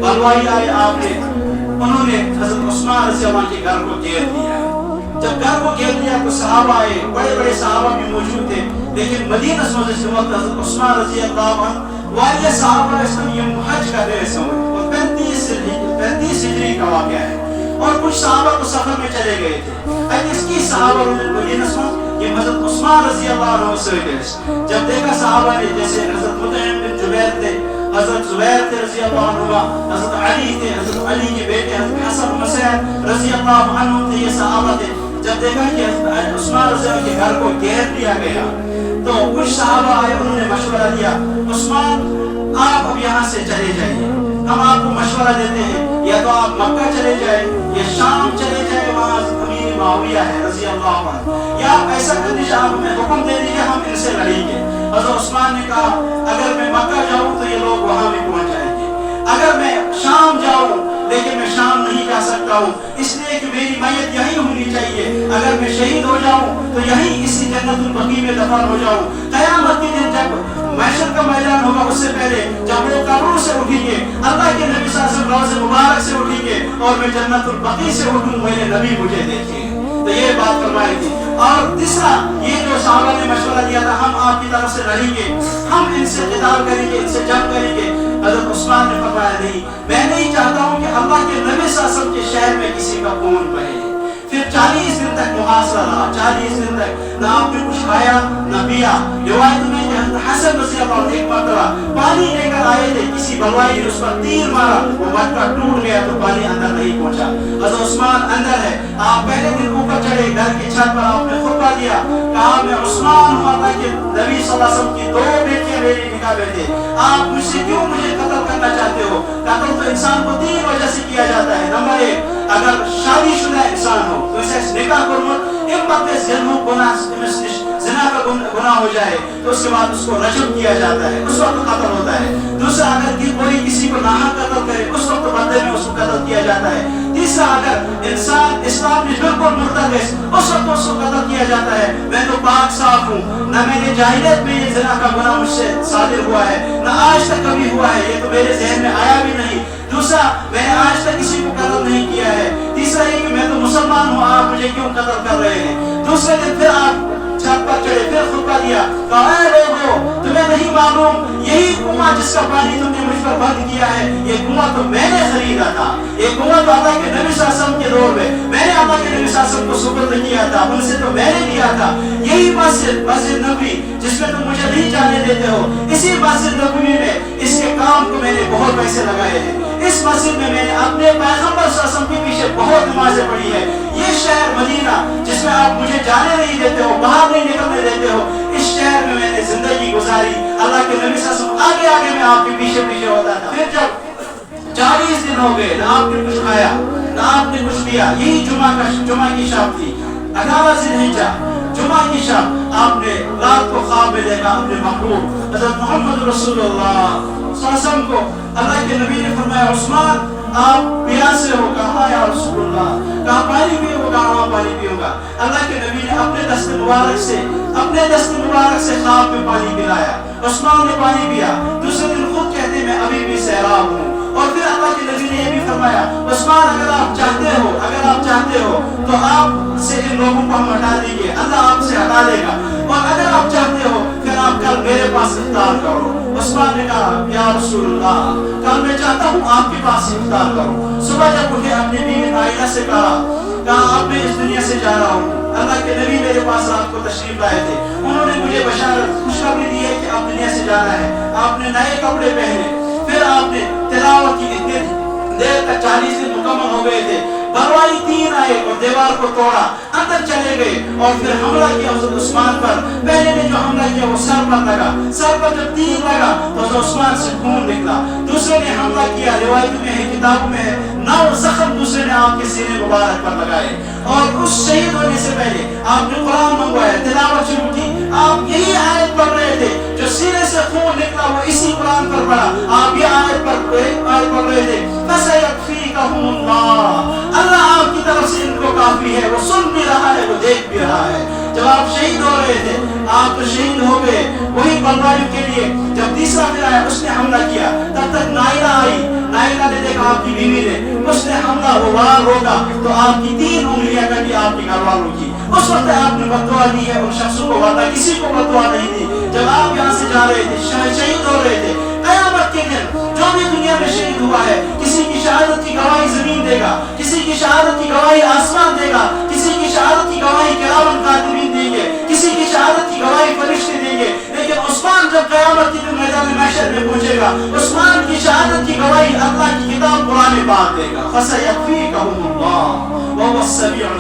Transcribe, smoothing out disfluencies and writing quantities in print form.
बलवाई आए आपने, उन्होंने हजरत उस्मान रज़ी अल्लाह के घर को घेर दिया। जब घर को घेर दिया तो सहाबा आए, बड़े बड़े सहाबा भी मौजूद थे, लेकिन मदीना से हजरत उस्मान रज़ी अल्लाह वाले सहाबा इस्लाम हज कर रहे समय, और 35 हिजरी का वाक़या है, और कुछ सहाबा तो सफर में चले गए थे। इसकी सहाबा मदीना से ये हजरत उस्मान रज़ी अल्लाह से जब देखा सहाबा ने, जैसे हजरत मुतइम बिन जुबैर थे, हजरत जुबैर थे रज़ी अल्लाह अन्हु, हजरत अली थे, हजरत अली के बेटे हजरत हसन हुसैन रज़ी अल्लाह अन्हु थे, ये सहाबा थे। जब देखा कि हजरत उस्मान रज़ी अल्लाह के घर को घेर दिया गया तो कुछ सहाबा आए, उन्होंने मशवरा दिया, उस्मान आप अब यहाँ से चले जाइए, हम आपको मशवरा देते हैं, या तो आप मक्का चले जाए या शाम चले जाए, वहाँ अमीर मुआविया है रज़ी अल्लाह अन्हु, या ऐसा कर दीजिए, आप हमें हुक्म दे दीजिए, हम इनसे लड़ेंगे। हज़रत उस्मान ने कहा अगर मैं मक्का जाऊँ तो ये लोग वहाँ भी पहुँच जाएंगे, अगर मैं शाम जाऊँ लेकिन मैं शाम नहीं जा सकता हूँ, इसलिए कि मेरी मैयत यहीं होनी चाहिए, अगर मैं शहीद हो जाऊँ तो यहीं इसी जन्नतुल बकी में दफन हो जाऊँ। क़यामत के दिन जब महशर का मैदान होगा, उससे पहले जब वो कब्रों से उठेंगे, अल्लाह के नबी सल्लल्लाहु अलैहि वसल्लम रोज़े मुबारक से उठेंगे और मैं जन्नतुल बकी से उठूँ, मेरे नबी मुझे देखेंगे। तो ये बात फरमाई थी। और तीसरा, ये जो सहाबा ने मशवरा दिया था, हम आपकी तरफ से लड़ेंगे, हम इनसे क़िताल करेंगे, इनसे जंग करेंगे, हज़रत उस्मान ने फरमाया नहीं, मैं नहीं चाहता हूँ कि अल्लाह के नबी सल्लल्लाहु अलैहि वसल्लम के शहर में किसी का खून बहे। फिर 40 दिन तक मुहासरा रहा, 40 दिन तक ना आपने कुछ खाया ना पिया। रिवायत में हसन रज़ी अल्लाह अन्हु एक मरतबा पानी लेकर आए थे, किसी बलवाई ने उस पर तीर मारा, वो मटका टूट गया तो पानी अंदर नहीं पहुंचा। हज़रत उस्मान अंदर है, आप पहले दिन ऊपर चढ़े, घर की छत पर आपने खुतबा दिया, कहा मैं उस्मान हूँ, अल्लाह के नबी सल्लल्लाहु अलैहि वसल्लम की 2 बेटियां मेरी निकाह में थे, आप मुझसे क्यों मुझे कत्ल करना चाहते हो? कत्ल तो इंसान को 3 वजह से किया जाता है। नंबर 1, अगर शादीशुदा इंसान हो तो इसे निकाह ज़िना का गुनाह हो जाए तो उसके बाद उसको रजम किया जाता है, उस वक्त कत्ल होता है। दूसरा, अगर कोई किसी को नाहक कत्ल करे, उस वक्त बदले में उसको कत्ल किया जाता है। तीसरा, अगर इंसान इस्लाम में बिल्कुल मुर्तद है, उस वक्त उसको कत्ल किया जाता है। मैं तो पाक साफ हूँ, न मैंने जाहिलियत में ये ज़िना का गुनाह मुझसे सादिर हुआ है, न आज तक कभी हुआ है, ये तो मेरे ज़हन में आया भी नहीं। दूसरा, मैंने आज तक किसी को कत्ल नहीं किया है। तीसरा ये कि मैं तो मुसलमान हूँ, आप मुझे क्यों कत्ल कर रहे हैं? दूसरे दिन फिर आप छत पर चढ़े, फिर खुतबा दिया, कहा लोगों तुम्हें नहीं मालूम, यही कुआं जिसका पानी तुमने मुझ पर बंद किया है, ये कुआं तो मैंने खरीदा था, ये कुआं तो अल्लाह के नबी सल्लल्लाहु अलैहि वसल्लम के दौर में मैंने अल्लाह के नबी सल्लल्लाहु अलैहि वसल्लम को सुपुर्द किया था, उनसे तो मैंने लिया था। यही मस्जिद नबवी जिसमें तुम मुझे नहीं जाने देते हो, इसी मस्जिद नबवी में इसके काम को मैंने बहुत पैसे लगाए हैं, इस मस्जिद में मैंने अपने पैगंबर सल्लल्लाहु अलैहि वसल्लम के पीछे बहुत नमाजें पढ़ी है। ये शहर मदीना जिसमें आप मुझे जाने नहीं देते हो, बाहर नहीं निकलने देते हो, इस शहर में मैंने जिंदगी गुजारी, अल्लाह के नबी सल्लल्लाहु अलैहि वसल्लम आगे आगे मैं आपके पीछे पीछे होता था। फिर जब 40 दिन हो गए, ना आपने कुछ खाया ना आपने कुछ पिया, यही जुमा की शाम थी, 18 ज़िलहिज्जा जुमा की शाम, आपने रात को ख्वाब में देखा अपने महबूब हज़रत मोहम्मद रसूलुल्लाह सल्लल्लाहु अलैहि वसल्लम को। अल्लाह के नबी ने फरमाया उस्मान आप प्यासे हो? कहा या रसूलुल्लाह। कहा पानी पियोगे? कहा हाँ पानी पीऊंगा। अल्लाह के नबी ने अपने दस्ते मुबारक से ख्वाब में पानी पिलाया, उस्मान ने पानी पिया। दूसरे दिन खुद कहते मैं अभी भी सैराब हूँ। और फिर अल्लाह के नबी ने ये भी फरमाया उस्मान अगर आप चाहते हो तो आप से इन लोगों को हम हटा देंगे, अल्लाह आपसे हटा देगा, और अगर आप चाहते हो फिर आप कल मेरे पास इफ्तार करो। उस्मान ने कहा या रसूलुल्लाह कल मैं चाहता हूँ आपके पास इफ्तार करो। सुबह जब उठे अपनी बीवी आयशा से कहा अब मैं इस दुनिया से जा रहा हूँ, अल्लाह के नबी मेरे पास रात को तशरीफ लाए थे, उन्होंने मुझे बशारत खुशखबरी दी है कि आप दुनिया से जाना है। आपने नए कपड़े पहने, फिर आपने तिलावत की, इतने देर तक 40 दिन मुकम्मल हो गए थे। बरवाई 3 आए और दीवार को तोड़ा, अंदर चले गए और फिर हमला किया हज़रत उस्मान पर। पहले ने जो हमला किया वो सर पर लगा, सर पर जब तीर लगा तो हज़रत उस्मान से खून निकला। दूसरे ने हमला किया, रिवायत में है, किताब में है, 9 जख्म दूसरे ने आपके सीने मुबारक पर लगाए, और उस शहीद होने से पहले आपने कुरान मंगवाया, तिलावत शुरू की, आप यही आयत पढ़ रहे थे, जो सीने से खून निकला वो इसी कुरान पर पढ़ा, आप ये आयत पढ़ रहे थे, फसयकफीकहुमुल्लाह, अल्लाह आपकी तरफ से इनको काफी है, वो सुन भी रहा है, वो देख भी रहा है। जब आप शहीद हो रहे थे, आप तो शहीद हो गए वही बलवायु के लिए। जब तीसरा फिर आया, उसने हमला किया, तब तक नाइला आई, नाइला ने देखा आपकी बीवी ने, उसने हमला, वो वार रोका तो आपकी 3 उंगलियां कटी आपकी घरवालों की। उस वक्त आपने बददुआ दी है उन शख्सों को, वरना किसी को बददुआ नहीं दी। जब आप यहाँ से जा रहे थे, शहीद हो रहे थे, क़यामत के दिन जो भी दुनिया में शहीद हुआ है, किसी की शहादत की गवाही जमीन देगा, किसी की शहादत की गवाही आसमान देगा, किसी की शहादत की गवाही किरामन कातिबीन देंगे, किसी की शहादत की गवाही फरिश्ते देंगे। लेकिन उस्मान जब क़यामत के दिन मैदान महशर में पहुंचेगा, उस्मान की शहादत की गवाही अल्लाह की किताब कुरान पाक देगा। फसयक्फीकहुमुल्लाह वहुवस समीउल